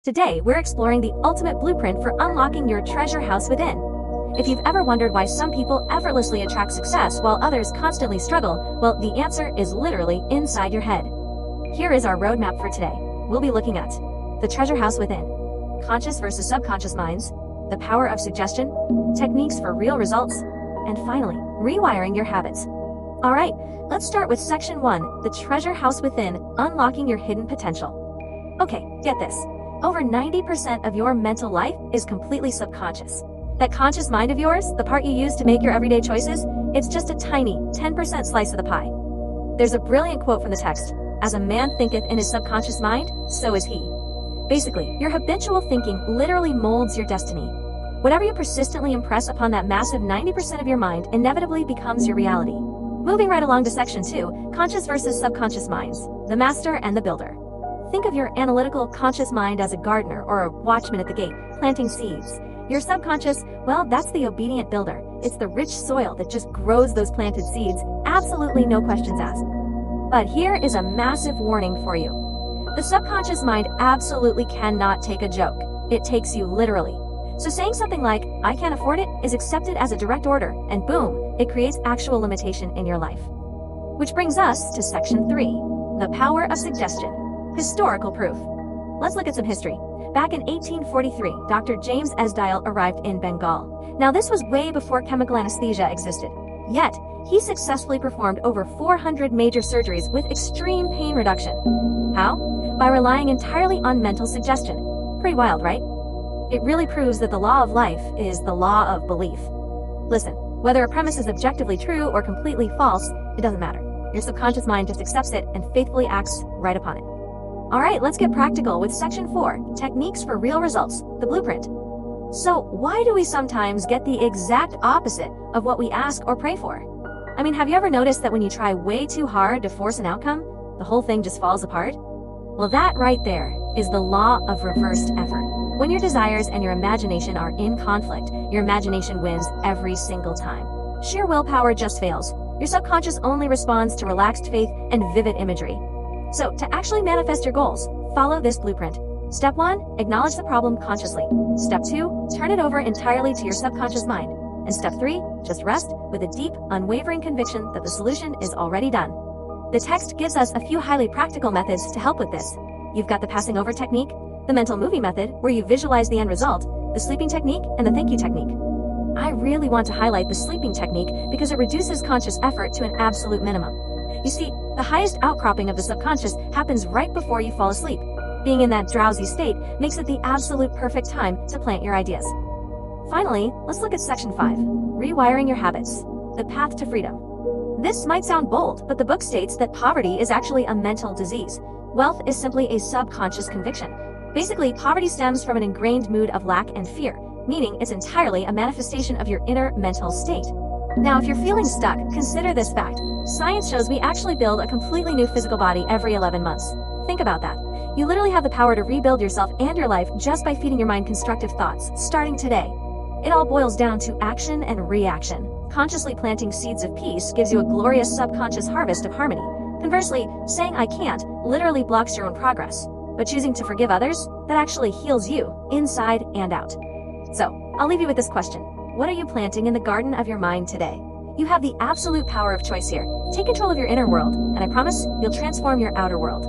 Today, we're exploring the ultimate blueprint for unlocking your treasure house within. If you've ever wondered why some people effortlessly attract success while others constantly struggle, well, the answer is literally inside your head. Here is our roadmap for today. We'll be looking at the treasure house within, conscious versus subconscious minds, the power of suggestion, techniques for real results, and finally, rewiring your habits. All right, let's start with section 1, the treasure house within, unlocking your hidden potential. Okay, get this. Over 90% of your mental life is completely subconscious. That conscious mind of yours, the part you use to make your everyday choices, it's just a tiny 10% slice of the pie. There's a brilliant quote from the text, "As a man thinketh in his subconscious mind, so is he." Basically, your habitual thinking literally molds your destiny. Whatever you persistently impress upon that massive 90% of your mind inevitably becomes your reality. Moving right along to section 2, conscious versus subconscious minds, the master and the builder. Think of your analytical, conscious mind as a gardener or a watchman at the gate, planting seeds. Your subconscious, well, that's the obedient builder. It's the rich soil that just grows those planted seeds, absolutely no questions asked. But here is a massive warning for you. The subconscious mind absolutely cannot take a joke. It takes you literally. So saying something like, "I can't afford it," is accepted as a direct order, and boom, it creates actual limitation in your life. Which brings us to section 3, the power of suggestion. Historical proof. Let's look at some history. Back in 1843, Dr. James Esdaile arrived in Bengal. Now this was way before chemical anesthesia existed. Yet, he successfully performed over 400 major surgeries with extreme pain reduction. How? By relying entirely on mental suggestion. Pretty wild, right? It really proves that the law of life is the law of belief. Listen, whether a premise is objectively true or completely false, it doesn't matter. Your subconscious mind just accepts it and faithfully acts right upon it. All right, let's get practical with section 4, techniques for real results, the blueprint. So why do we sometimes get the exact opposite of what we ask or pray for? I mean, have you ever noticed that when you try way too hard to force an outcome, the whole thing just falls apart? Well, that right there is the law of reversed effort. When your desires and your imagination are in conflict, your imagination wins every single time. Sheer willpower just fails. Your subconscious only responds to relaxed faith and vivid imagery. So, to actually manifest your goals, follow this blueprint. Step 1, acknowledge the problem consciously. Step 2, turn it over entirely to your subconscious mind. And step 3, just rest with a deep, unwavering conviction that the solution is already done. The text gives us a few highly practical methods to help with this. You've got the passing over technique, the mental movie method, where you visualize the end result, the sleeping technique, and the thank you technique. I really want to highlight the sleeping technique because it reduces conscious effort to an absolute minimum. You see, the highest outcropping of the subconscious happens right before you fall asleep. Being in that drowsy state makes it the absolute perfect time to plant your ideas. Finally, let's look at section 5, rewiring your habits, the path to freedom. This might sound bold, but the book states that poverty is actually a mental disease. Wealth is simply a subconscious conviction. Basically, poverty stems from an ingrained mood of lack and fear, meaning it's entirely a manifestation of your inner mental state. Now, if you're feeling stuck, consider this fact. Science shows we actually build a completely new physical body every 11 months. Think about that. You literally have the power to rebuild yourself and your life just by feeding your mind constructive thoughts, starting today. It all boils down to action and reaction. Consciously planting seeds of peace gives you a glorious subconscious harvest of harmony. Conversely, saying "I can't" literally blocks your own progress. But choosing to forgive others, that actually heals you, inside and out. So, I'll leave you with this question. What are you planting in the garden of your mind today? You have the absolute power of choice here. Take control of your inner world, and I promise you'll transform your outer world.